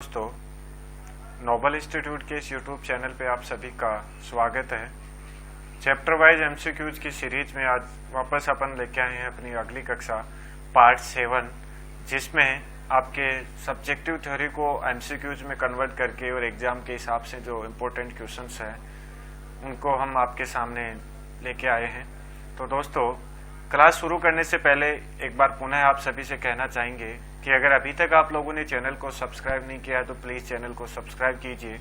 दोस्तों, Nobel institute के इस यूट्यूब चैनल पे आप सभी का स्वागत है। चैप्टर वाइज एमसीक्यूज की सीरीज में आज वापस अपन लेके आए हैं अपनी अगली कक्षा पार्ट 7, जिसमें आपके सब्जेक्टिव थ्योरी को एमसीक्यूज में कन्वर्ट करके और एग्जाम के हिसाब से जो इम्पोर्टेंट क्वेश्चंस हैं उनको हम आपके सामने लेके आए हैं। तो दोस्तों, क्लास शुरू करने से पहले एक बार पुनः आप सभी से कहना चाहेंगे कि अगर अभी तक आप लोगों ने चैनल को सब्सक्राइब नहीं किया है तो प्लीज़ चैनल को सब्सक्राइब कीजिए।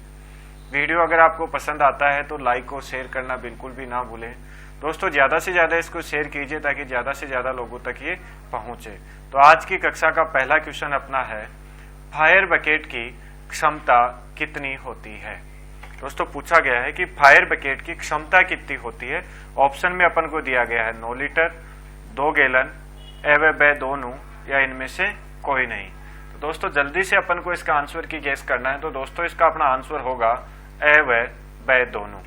वीडियो अगर आपको पसंद आता है तो लाइक और शेयर करना बिल्कुल भी ना भूलें। दोस्तों, ज़्यादा से ज़्यादा इसको शेयर कीजिए ताकि ज़्यादा से ज़्यादा लोगों तक ये पहुँचे। तो आज की कक्षा का पहला क्वेश्चन अपना है, फायर बकेट की क्षमता कितनी होती है। दोस्तों, पूछा गया है कि फायर बकेट की क्षमता कितनी होती है। ऑप्शन में अपन को दिया गया है 9 लीटर, 2 गैलन, ए व ब दोनों या इनमें से कोई नहीं। तो दोस्तों, जल्दी से अपन को इसका आंसर की गेस करना है। तो दोस्तों, इसका अपना आंसर होगा ए व ब दोनों।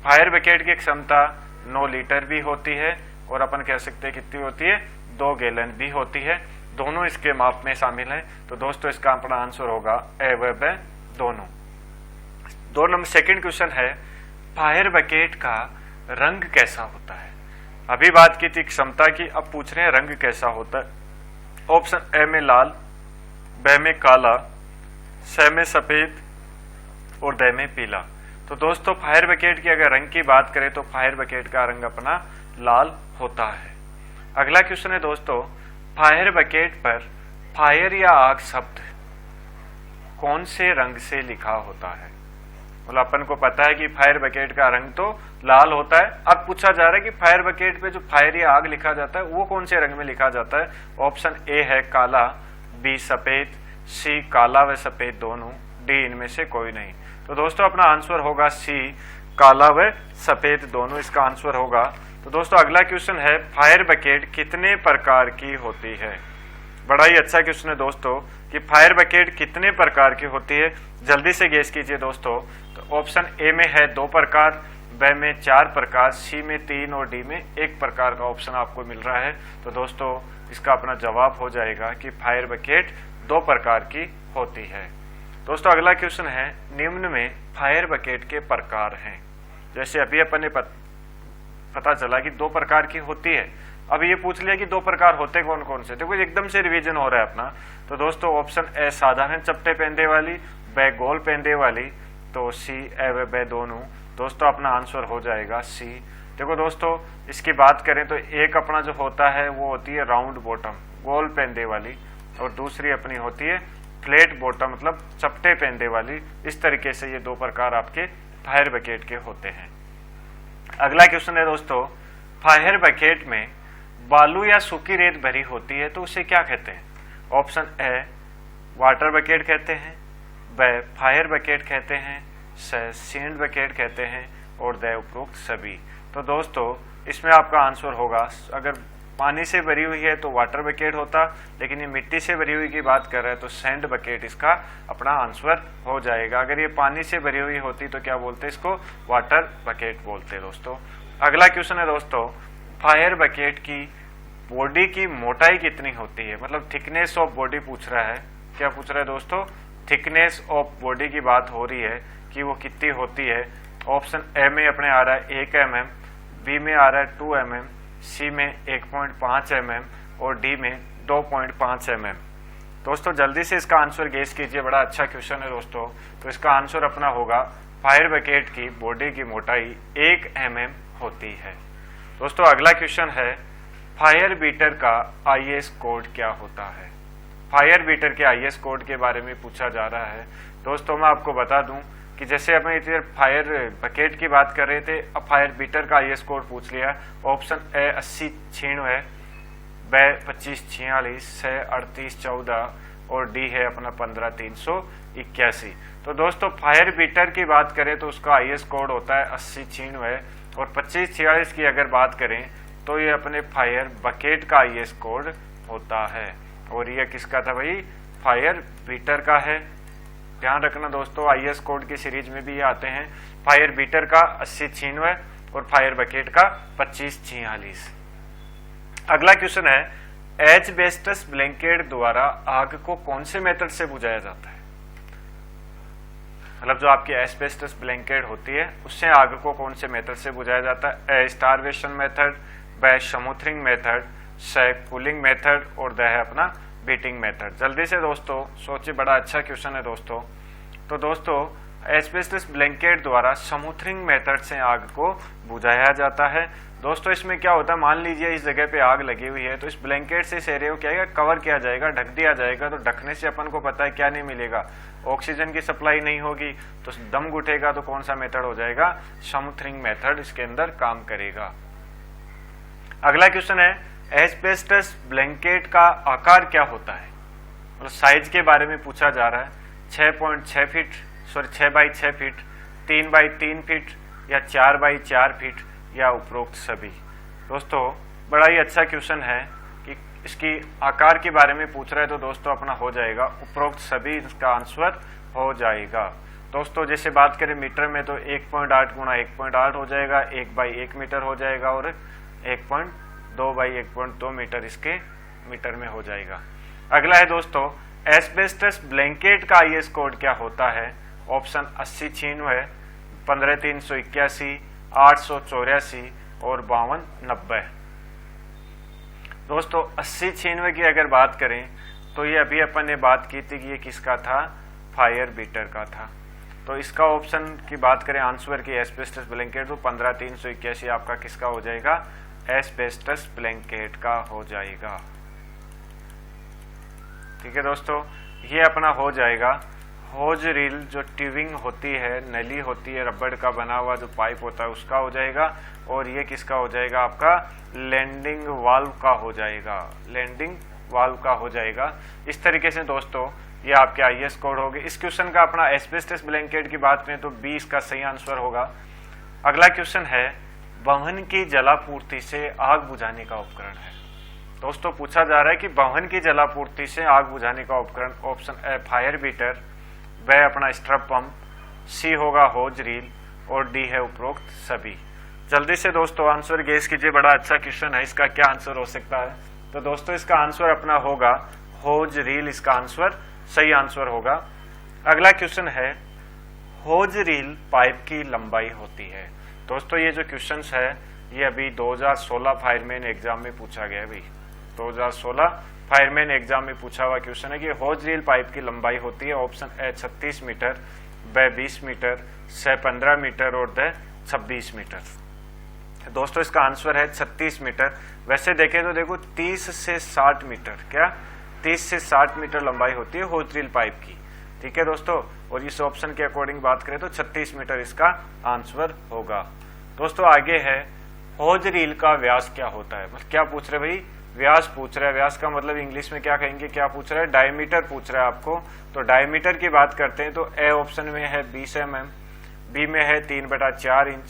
फायर बकेट की क्षमता 9 लीटर भी होती है और अपन कह सकते हैं कितनी होती है, 2 गैलन भी होती है। दोनों इसके माप में शामिल हैं। तो दोस्तों, इसका अपना आंसर होगा ए व ब दोनों। 2 नंबर सेकेंड क्वेश्चन है, फायर बकेट का रंग कैसा होता है। अभी बात की थी क्षमता की, अब पूछ रहे हैं रंग कैसा होता है। ऑप्शन ए में लाल, ब में काला, स में सफेद और द में पीला। तो दोस्तों, फायर बकेट की अगर रंग की बात करें तो फायर बकेट का रंग अपना लाल होता है। अगला क्वेश्चन है दोस्तों, फायर बकेट पर फायर या आग शब्द कौन से रंग से लिखा होता है। मतलब अपन को पता है कि फायर बकेट का रंग तो लाल होता है। अब पूछा जा रहा है कि फायर बकेट पे जो फायर या आग लिखा जाता है वो कौन से रंग में लिखा जाता है। ऑप्शन ए है काला, बी सफेद, सी काला व सफेद दोनों, डी इनमें से कोई नहीं। तो दोस्तों, अपना आंसर होगा सी काला व सफेद दोनों, इसका आंसर होगा। तो दोस्तों, अगला क्वेश्चन है, फायर बकेट कितने प्रकार की होती है। बड़ा ही अच्छा क्वेश्चन है दोस्तों कि फायर बकेट कितने प्रकार की होती है। जल्दी से गेस कीजिए दोस्तों। तो ऑप्शन ए में है 2 प्रकार, ब में 4 प्रकार, सी में 3 और डी में 1 प्रकार का ऑप्शन आपको मिल रहा है। तो दोस्तों, इसका अपना जवाब हो जाएगा कि फायर बकेट 2 प्रकार की होती है। दोस्तों, अगला क्वेश्चन है, निम्न में फायर बकेट के प्रकार हैं। जैसे अभी अपन ने पता चला कि 2 प्रकार की होती है। अब ये पूछ लिया कि 2 प्रकार होते कौन कौन से। देखो, एकदम से रिवीजन हो रहा है अपना। तो दोस्तों, ऑप्शन ए साधारण चपटे पेंदे वाली, ब गोल पेंदे वाली, तो सी ए व ब दोनों। दोस्तों, अपना आंसर हो जाएगा सी। देखो दोस्तों, इसकी बात करें तो एक अपना जो होता है वो होती है राउंड बॉटम, गोल पेंदे वाली, और दूसरी अपनी होती है फ्लैट बॉटम, मतलब चपटे पेंदे वाली। इस तरीके से ये 2 प्रकार आपके फायर बकेट के होते हैं। अगला क्वेश्चन है दोस्तों, फायर बकेट में बालू या सूखी रेत भरी होती है तो उसे क्या कहते हैं। ऑप्शन ए वाटर बकेट कहते हैं, ब फायर बकेट कहते हैं, स सैंड बकेट कहते हैं और द उपरोक्त सभी। तो दोस्तों, इसमें आपका आंसर होगा, अगर पानी से भरी हुई है तो वाटर बकेट होता, लेकिन ये मिट्टी से भरी हुई की बात कर रहा है तो सैंड बकेट इसका अपना आंसर हो जाएगा। अगर ये पानी से भरी हुई होती तो क्या बोलते, इसको वाटर बकेट बोलते। दोस्तों, अगला क्वेश्चन है दोस्तों, फायर बकेट की बॉडी की मोटाई कितनी होती है। मतलब थिकनेस ऑफ बॉडी पूछ रहा है। क्या पूछ रहा है दोस्तों, थिकनेस ऑफ बॉडी की बात हो रही है कि वो कितनी होती है। ऑप्शन ए में अपने आ रहा है 1 mm, बी में आ रहा है 2 mm, सी में 1.5 mm और डी में 2.5 mm। दोस्तों, जल्दी से इसका आंसर गेस कीजिए। बड़ा अच्छा क्वेश्चन है दोस्तों। तो इसका आंसर अपना होगा, फायर बकेट की बॉडी की मोटाई 1 mm होती है। दोस्तों, अगला क्वेश्चन है, फायर बीटर का आईएस कोड क्या होता है। फायर बीटर के आईएस कोड के बारे में पूछा जा रहा है। दोस्तों, मैं आपको बता दूं कि जैसे अपन इधर फायर बकेट की बात कर रहे थे, अब फायर बीटर का आईएस कोड पूछ लिया। ऑप्शन ए 8096, ब 2546, स 3814 और डी है अपना 15381। तो दोस्तों, फायर बीटर की बात करें तो उसका आईएस कोड होता है 8096, और 2546 की अगर बात करें तो ये अपने फायर बकेट का आईएस कोड होता है। और ये किसका था भाई, फायर बीटर का है। ध्यान रखना दोस्तों, आईएस कोड की सीरीज में भी ये आते हैं। फायर बीटर का 8096 और फायर बकेट का 2546। अगला क्वेश्चन है, एजबेस्टस ब्लैंकेट द्वारा आग को कौन से मेथड से बुझाया जाता है। मतलब जो आपकी एस्बेस्टस ब्लैंकेट होती है उससे आग को कौन से मेथड से बुझाया जाता है? ए स्टारवेशन मेथड, ब स्मूथरिंग मेथड, स कूलिंग मेथड और द है अपना बीटिंग मेथड। जल्दी से दोस्तों सोचिए, बड़ा अच्छा क्वेश्चन है दोस्तों। तो दोस्तों एस्बेस्टस ब्लैंकेट द्वारा स्मूथरिंग मेथड से आग को बुझाया जाता है। दोस्तों इसमें क्या होता है, मान लीजिए इस जगह पे आग लगी हुई है तो इस ब्लैंकेट से इस एरिया को क्या कवर किया जाएगा, ढक दिया जाएगा। तो ढकने से अपन को पता है क्या नहीं मिलेगा, ऑक्सीजन की सप्लाई नहीं होगी, तो दम घुटेगा। तो कौन सा मेथड हो जाएगा? स्मूथरिंग मेथड इसके अंदर काम करेगा। अगला क्वेश्चन है, एस्बेस्टस ब्लैंकेट का आकार क्या होता है? मतलब साइज के बारे में पूछा जा रहा है। 6.6 feet, sorry 6 by 6 feet, 3 by 3 feet या 4 बाई 4 फीट या उपरोक्त सभी। दोस्तों बड़ा ही अच्छा क्वेश्चन है कि इसकी आकार के बारे में पूछ रहा है, तो दोस्तों अपना हो जाएगा उपरोक्त सभी, इसका आंसर हो जाएगा। दोस्तों जैसे बात करें मीटर में तो 1.8 गुणा 1.8 हो जाएगा, 1 बाई 1 मीटर हो जाएगा और 1.2 बाई 1.2 मीटर इसके मीटर में हो जाएगा। अगला है दोस्तों, एस्बेस्टस ब्लैंकेट का आईएस कोड क्या होता है? ऑप्शन 8096, 15381, 884 और 5290। दोस्तों 8096 की अगर बात करें तो ये अभी अपन ने बात की थी कि ये किसका था? फायर बीटर का था। तो इसका ऑप्शन की बात करें आंसर की एस्बेस्टस ब्लैंकेट, तो 15381 आपका किसका हो जाएगा? एस्बेस्टस ब्लैंकेट का हो जाएगा। ठीक है दोस्तों, ये अपना हो जाएगा। होज रील जो ट्यूबिंग होती है, नली होती है, रबड़ का बना हुआ जो पाइप होता है उसका हो जाएगा। और ये किसका हो जाएगा? आपका लैंडिंग वाल्व का हो जाएगा, लैंडिंग वाल्व का हो जाएगा। इस तरीके से दोस्तों ये आपके आईएस कोड होंगे। इस क्वेश्चन का अपना एस्बेस्टस ब्लैंकेट की बात करें तो 20 का सही आंसर होगा। अगला क्वेश्चन है, वाहन की जलापूर्ति से आग बुझाने का उपकरण है। दोस्तों पूछा जा रहा है कि वाहन की जलापूर्ति से आग बुझाने का उपकरण। ऑप्शन ए फायर बीटर, वह अपना स्ट्रप पंप, सी होगा होज रील और डी है उपरोक्त सभी। जल्दी से दोस्तों आंसर गेस कीजिए, बड़ा अच्छा क्वेश्चन है। इसका क्या आंसर हो सकता है? तो दोस्तों इसका आंसर अपना होगा होज रील, इसका आंसर सही आंसर होगा। अगला क्वेश्चन है, होज रील पाइप की लंबाई होती है। दोस्तों ये जो क्वेश्चन है ये अभी 2016 फायरमैन एग्जाम में पूछा गया है। भाई 2016 फायरमैन एग्जाम में पूछा हुआ क्वेश्चन है कि होज रील पाइप की लंबाई होती है। ऑप्शन ए 36 मीटर, ब 20 मीटर, स 15 मीटर और द 26 मीटर। दोस्तों इसका आंसर है 36 मीटर। वैसे देखें तो देखो 30 से 60 मीटर, क्या 30 से 60 मीटर लंबाई होती है होज रील पाइप की। ठीक है दोस्तों, और इस ऑप्शन के अकॉर्डिंग बात करें तो 36 मीटर इसका आंसर होगा। दोस्तों आगे है, होज रील का व्यास क्या होता है? मतलब क्या पूछ रहे भाई? व्यास पूछ रहा है। व्यास का मतलब इंग्लिश में क्या कहेंगे? क्या पूछ रहा है? डायमीटर पूछ रहा है आपको। तो डायमीटर की बात करते हैं तो ए ऑप्शन में है 20 mm, बी में है 3/4 इंच,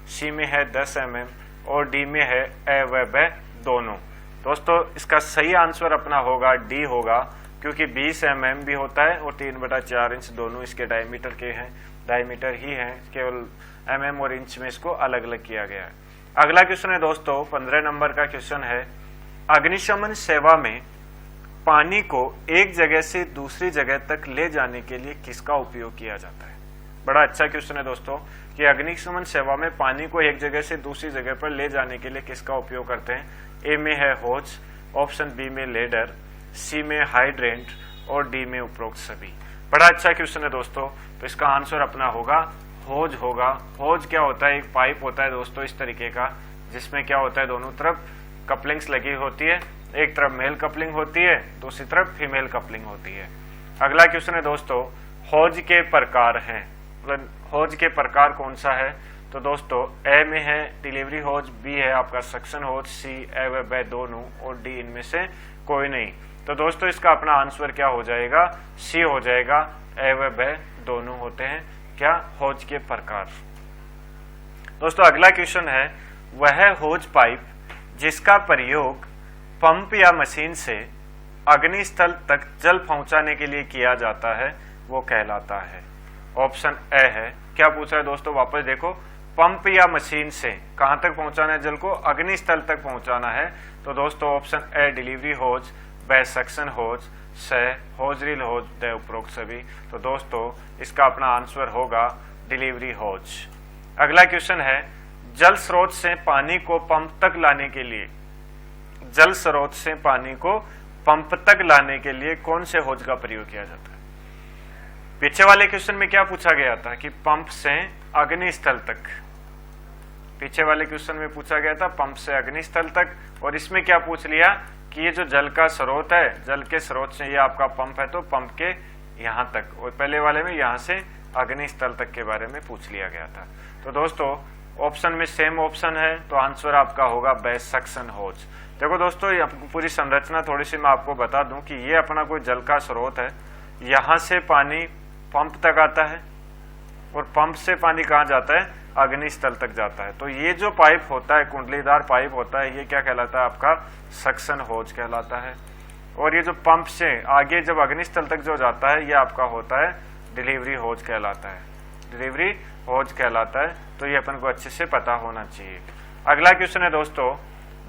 सी में है 10 mm और डी में है ए व ब दोनों। दोस्तों इसका सही आंसर अपना होगा डी होगा, क्योंकि 20 mm भी होता है और 3/4 इंच दोनों इसके डायमीटर के हैं, डायमीटर ही हैं, केवल mm और इंच में इसको अलग अलग किया गया है। अगला क्वेश्चन है दोस्तों 15 नंबर का क्वेश्चन है, अग्निशमन सेवा में पानी को एक जगह से दूसरी जगह तक ले जाने के लिए किसका उपयोग किया जाता है? बड़ा अच्छा क्वेश्चन है दोस्तों कि अग्निशमन सेवा में पानी को एक जगह से दूसरी जगह पर ले जाने के लिए किसका उपयोग करते हैं? ए में है होज, ऑप्शन बी में लेडर, सी में हाइड्रेंट और डी में उपरोक्त सभी। बड़ा अच्छा क्वेश्चन है दोस्तों। तो इसका आंसर अपना होगा होज होगा। होज क्या होता है? एक पाइप होता है दोस्तों इस तरीके का, जिसमें क्या होता है दोनों तरफ कपलिंग्स लगी होती है, एक तरफ मेल कपलिंग होती है, दूसरी तरफ फीमेल कपलिंग होती है। अगला क्वेश्चन है दोस्तों, होज के प्रकार हैं। होज के प्रकार कौन सा है? तो दोस्तों ए में है डिलीवरी होज, बी है आपका सक्शन होज, सी ए व ब दोनों और डी इनमें से कोई नहीं। तो दोस्तों इसका अपना आंसर क्या हो जाएगा? सी हो जाएगा, ए व ब दोनों होते हैं क्या? होज के प्रकार। दोस्तों अगला क्वेश्चन है, वह होज पाइप जिसका प्रयोग पंप या मशीन से अग्निस्थल तक जल पहुंचाने के लिए किया जाता है वो कहलाता है। ऑप्शन ए है, क्या पूछ रहा है दोस्तों? वापस देखो, पंप या मशीन से कहां तक पहुंचाना है जल को? अग्निस्थल तक पहुंचाना है। तो दोस्तों ऑप्शन ए डिलीवरी होज, ब सक्शन होज, से होजरील होज दे उपरोक्त सभी। तो दोस्तों इसका अपना आंसर होगा डिलीवरी होज। अगला क्वेश्चन है, जल स्रोत से पानी को पंप तक लाने के लिए, जल स्रोत से पानी को पंप तक लाने के लिए कौन से होज का प्रयोग किया जाता है? पीछे वाले क्वेश्चन में क्या पूछा गया था कि पंप से अग्निस्थल तक, पीछे वाले क्वेश्चन में पूछा गया था पंप से अग्निस्थल तक, और इसमें क्या पूछ लिया कि ये जो जल का स्रोत है, जल के स्रोत से ये आपका पंप है तो पंप के यहां तक, और पहले वाले में यहां से अग्निस्थल तक के बारे में पूछ लिया गया था। तो दोस्तों ऑप्शन में सेम ऑप्शन है, तो आंसर आपका होगा बेस सक्शन होज। देखो दोस्तों ये पूरी संरचना थोड़ी सी मैं आपको बता दूं कि ये अपना कोई जल का स्रोत है, यहां से पानी पंप तक आता है और पंप से पानी कहाँ जाता है? अग्निस्थल तक जाता है। तो ये जो पाइप होता है, कुंडलीदार पाइप होता है, ये क्या कहलाता है? आपका सक्शन होज कहलाता है। और ये जो पंप से आगे जब अग्निस्थल तक जो जाता है, ये आपका होता है डिलीवरी होज कहलाता है, डिलीवरी होज कहलाता है। तो ये अपन को अच्छे से पता होना चाहिए। अगला क्वेश्चन है दोस्तों,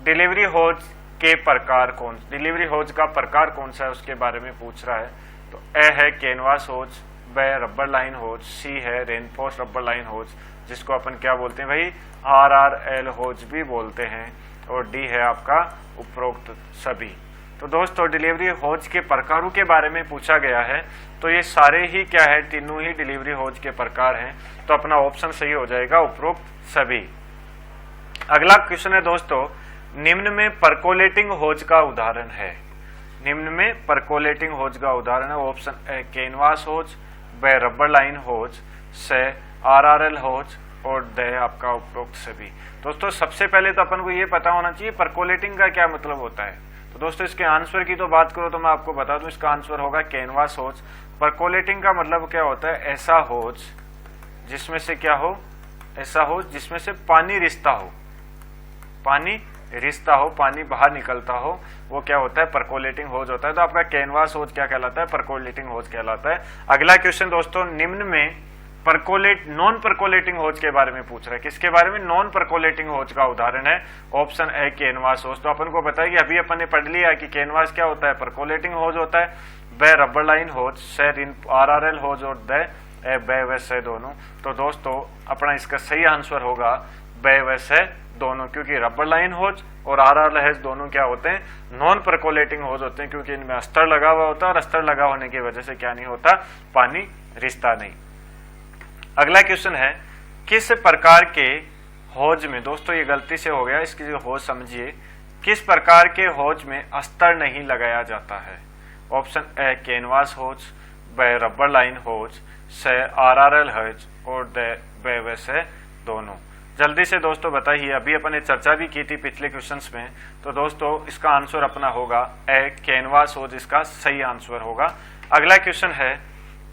डिलीवरी होज के प्रकार कौन, डिलीवरी होज का प्रकार कौन सा है उसके बारे में पूछ रहा है। तो ए है canvas hose, B rubber line hose, C है रेनफोर्स रबर लाइन होज, जिसको अपन क्या बोलते हैं भाई? RRL होज भी बोलते हैं, और डी है आपका उपरोक्त सभी। तो दोस्तों डिलीवरी होज के प्रकारों के बारे में पूछा गया है, तो ये सारे ही क्या है? तीनों ही डिलीवरी होज के प्रकार हैं। तो अपना ऑप्शन सही हो जाएगा उपरोक्त सभी। अगला क्वेश्चन है दोस्तों, निम्न में परकोलेटिंग होज का उदाहरण है, निम्न में परकोलेटिंग होज का उदाहरण है। Option A canvas hose, B rubber line hose, C RRL होज, और द आपका उपरोक्त सभी। दोस्तों सबसे पहले तो अपन को ये पता होना चाहिए परकोलेटिंग का क्या मतलब होता है। तो दोस्तों इसके आंसर की तो बात करो तो मैं आपको बता दूं, इसका आंसर होगा कैनवास होज। परकोलेटिंग का मतलब क्या होता है? ऐसा होज जिसमें से क्या हो? ऐसा होज जिसमें से पानी रिश्ता हो, पानी रिश्ता हो, पानी बाहर निकलता हो, वो क्या होता है? परकोलेटिंग होज होता है। तो आपका कैनवास होज क्या कहलाता है? परकोलेटिंग होज कहलाता है। अगला क्वेश्चन दोस्तों, निम्न में परकोलेट नॉन परकोलेटिंग होज के बारे में पूछ रहा है। किसके बारे में? नॉन परकोलेटिंग होज का उदाहरण है ऑप्शन ए कैनवास होज। तो अपन को बताइए, अभी अपन ने पढ़ लिया कि कैनवास क्या होता है? परकोलेटिंग होज होता है। बे rubber line hose, C RRL होज, और द बे व से दोनों। तो दोस्तों अपना इसका सही आंसर होगा बे व से दोनों, क्योंकि रबर लाइन होज और RRL होज दोनों क्या होते हैं? नॉन परकोलेटिंग होज होते हैं, क्योंकि इनमें अस्तर लगा हुआ होता है, और अस्तर लगा होने की वजह से क्या नहीं होता? पानी रिश्ता नहीं। अगला क्वेश्चन है, किस प्रकार के होज में, दोस्तों ये गलती से हो गया, इसकी जो होज समझिए, किस प्रकार के होज में अस्तर नहीं लगाया जाता है? Option A canvas hose, B rubber line hose, C RRL होज, और बे व से दोनों। जल्दी से दोस्तों बताइए, अभी अपन ने चर्चा भी की थी पिछले क्वेश्चंस में। तो दोस्तों इसका आंसर अपना होगा ए कैनवास होज, इसका सही आंसर होगा। अगला क्वेश्चन है,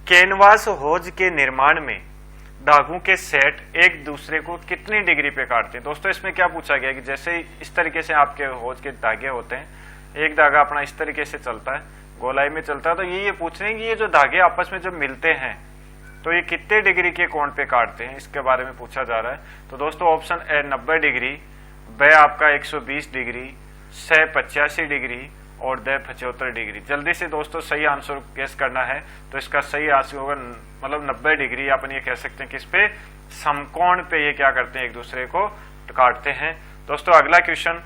कैनवास होज के निर्माण में धागों के सेट एक दूसरे को कितनी डिग्री पे काटते हैं? दोस्तों इसमें क्या पूछा गया कि जैसे इस तरीके से आपके होज के धागे होते हैं, एक धागा अपना इस तरीके से चलता है, गोलाई में चलता है, तो ये पूछ रहे हैं कि ये जो धागे आपस में जब मिलते हैं तो ये कितने डिग्री के कोण पे काटते हैं, इसके बारे में पूछा जा रहा है। तो दोस्तों ऑप्शन ए 90 डिग्री, बे आपका 120 डिग्री, से 85 डिग्री, और द 75 डिग्री। जल्दी से दोस्तों सही आंसर गेस करना है। तो इसका सही आंसर होगा मतलब 90 डिग्री। अपन ये कह सकते हैं कि इस पे समकोण पे ये क्या करते हैं? एक दूसरे को काटते हैं। दोस्तों अगला क्वेश्चन,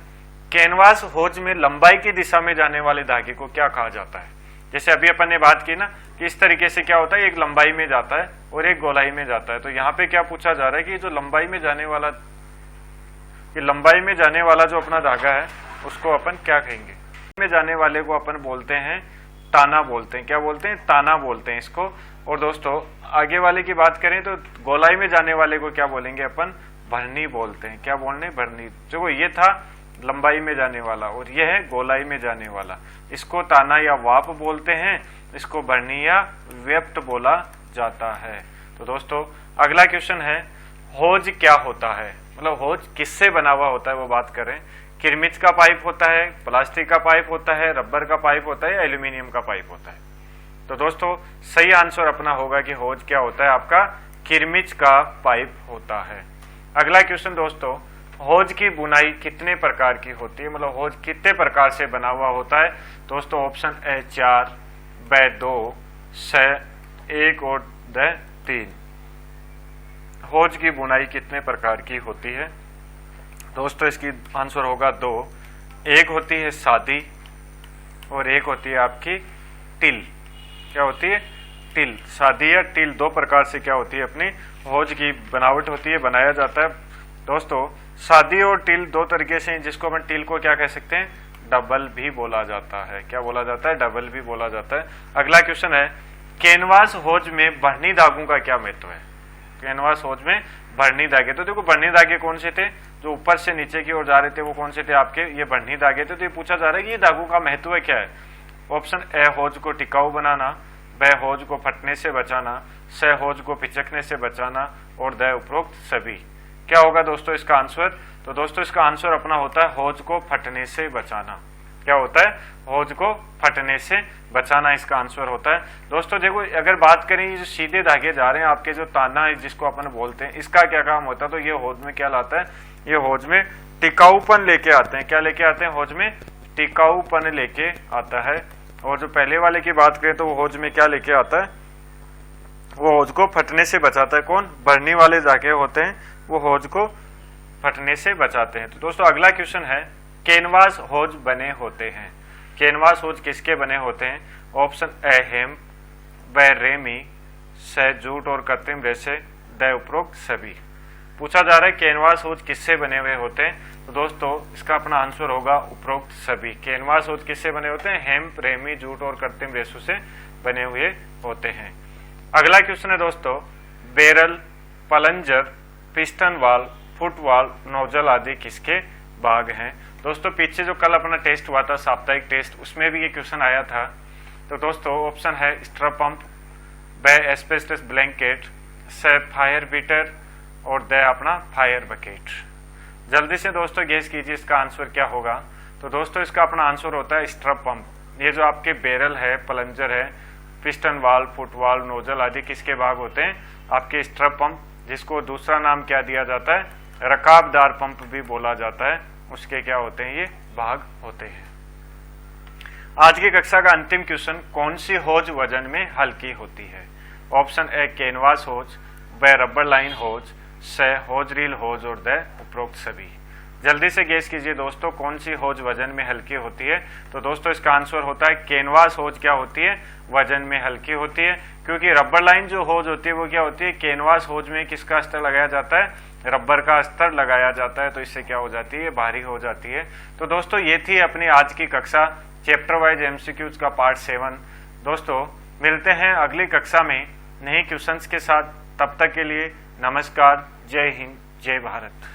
कैनवास होज में लंबाई की दिशा में जाने वाले धागे को क्या कहा जाता है? जैसे अभी अपन ने बात की ना कि इस तरीके से क्या होता है, एक लंबाई में जाता है और एक गोलाई में जाता है। तो यहाँ पे क्या पूछा जा रहा है कि जो लंबाई में जाने वाला, ये लंबाई में जाने वाला जो अपना धागा है उसको अपन क्या कहेंगे? में जाने वाले को अपन बोलते हैं ताना बोलते हैं। क्या बोलते हैं? ताना बोलते हैं इसको। और दोस्तों आगे वाले की बात करें तो गोलाई में जाने वाले को क्या बोलेंगे अपन? भरनी बोलते हैं। क्या बोलने? भरनी। जो ये था लंबाई में जाने वाला और ये है गोलाई में जाने वाला, इसको ताना या वाप बोलते हैं, इसको भरनी या व्यप्त बोला जाता है। तो दोस्तों अगला क्वेश्चन है, होज क्या होता है? मतलब होज किससे बना हुआ होता है वो बात करें। किरमिच का पाइप होता है, प्लास्टिक का पाइप होता है, रबर का पाइप होता है, या एल्यूमिनियम का पाइप होता है? तो दोस्तों सही आंसर अपना होगा कि होज क्या होता है? आपका किरमिच का पाइप होता है। अगला क्वेश्चन दोस्तों, होज की बुनाई कितने प्रकार की होती है? मतलब होज कितने प्रकार से बना हुआ होता है? दोस्तों ऑप्शन ए 4, ब 2 स 1 और द 3। होज की बुनाई कितने प्रकार की होती है? दोस्तों इसकी आंसर होगा 2। एक होती है सादी और एक होती है आपकी टिल। क्या होती है? टिल। सादी या टिल, दो प्रकार से क्या होती है अपनी होज की बनावट होती है, बनाया जाता है। दोस्तों सादी और टिल दो तरीके से, जिसको अपन टिल को क्या कह सकते हैं? डबल भी बोला जाता है। क्या बोला जाता है? डबल भी बोला जाता है। अगला क्वेश्चन है, कैनवास होज में बढ़नी धागों का क्या महत्व है? कैनवास होज में बढ़नी धागे, तो देखो बढ़नी धागे कौन से थे? जो ऊपर से नीचे की ओर जा रहे थे वो कौन से थे? आपके ये बढ़नी धागे थे। तो ये पूछा जा रहा है कि ये धागों का महत्व क्या है? ऑप्शन ए होज को टिकाऊ बनाना, ब होज को फटने से बचाना, स होज को पिचकने से बचाना और द उपरोक्त सभी। क्या होगा दोस्तों इसका आंसर? तो दोस्तों इसका आंसर अपना होता है होज को फटने से बचाना। क्या होता है? होज को फटने से बचाना इसका आंसर होता है। दोस्तों देखो अगर बात करें ये जो सीधे धागे जा रहे हैं आपके, जो ताना है जिसको अपन बोलते हैं, इसका क्या काम होता है? तो ये होज में क्या लाता है? ये होज में टिकाऊपन लेके आते हैं। क्या लेके आते हैं? होज में टिकाऊपन लेके आता है। और जो पहले वाले की बात करें तो वो होज में क्या लेके आता है? वो होज को फटने से बचाता है। कौन? बढ़नी वाले धागे होते हैं वो होज को फटने से बचाते हैं। तो दोस्तों अगला क्वेश्चन है, कैनवास होज बने होते हैं। कैनवास होज किसके बने होते हैं? ऑप्शन ए हेम, ब रेमी, स जूट और कृत्रिम रेशे, द उपरोक्त सभी। पूछा जा रहा है कैनवास होज किससे बने हुए होते हैं? तो दोस्तों इसका अपना आंसर होगा उपरोक्त सभी। कैनवास होज किससे बने होते हैं? हेम्प, रेमी, जूट और कृत्रिम रेशों से बने हुए होते हैं। अगला क्वेश्चन है दोस्तों, barrel, plunger, piston valve, foot valve, nozzle आदि किसके भाग हैं? दोस्तों पीछे जो कल अपना टेस्ट हुआ था, साप्ताहिक टेस्ट, उसमें भी ये क्वेश्चन आया था। तो दोस्तों ऑप्शन है स्ट्रप पंप, ब एस्बेस्टस ब्लैंकेट, स फायर बीटर और द अपना फायर बकेट। जल्दी से दोस्तों गेस कीजिए इसका आंसर क्या होगा? तो दोस्तों इसका अपना आंसर होता है स्ट्रप पंप। ये जो आपके बैरल है, प्लंजर है, piston valve, foot valve, nozzle आदि किसके भाग होते हैं? आपके स्ट्रप पंप, जिसको दूसरा नाम क्या दिया जाता है? रकाबदार पंप भी बोला जाता है, उसके क्या होते हैं? ये भाग होते हैं। आज की कक्षा का अंतिम क्वेश्चन, कौन सी होज वजन में हल्की होती है? ऑप्शन ए कैनवास होज, ब रबर लाइन होज, स होज रील होज और द उपरोक्त सभी। जल्दी से गेस कीजिए दोस्तों कौन सी होज वजन में हल्की होती है? तो दोस्तों इसका आंसर होता है कैनवास होज क्या होती है? वजन में हल्की होती है। क्योंकि रबर लाइन जो होज होती है वो क्या होती है? कैनवास होज में किसका अस्तर लगाया जाता है? रबर का अस्तर लगाया जाता है, तो इससे क्या हो जाती है? भारी हो जाती है। तो दोस्तों ये थी अपनी आज की कक्षा, चैप्टर वाइज एमसीक्यूज का पार्ट 7। दोस्तों मिलते हैं अगली कक्षा में नए क्वेश्चंस के साथ। तब तक के लिए नमस्कार, जय हिंद, जय भारत।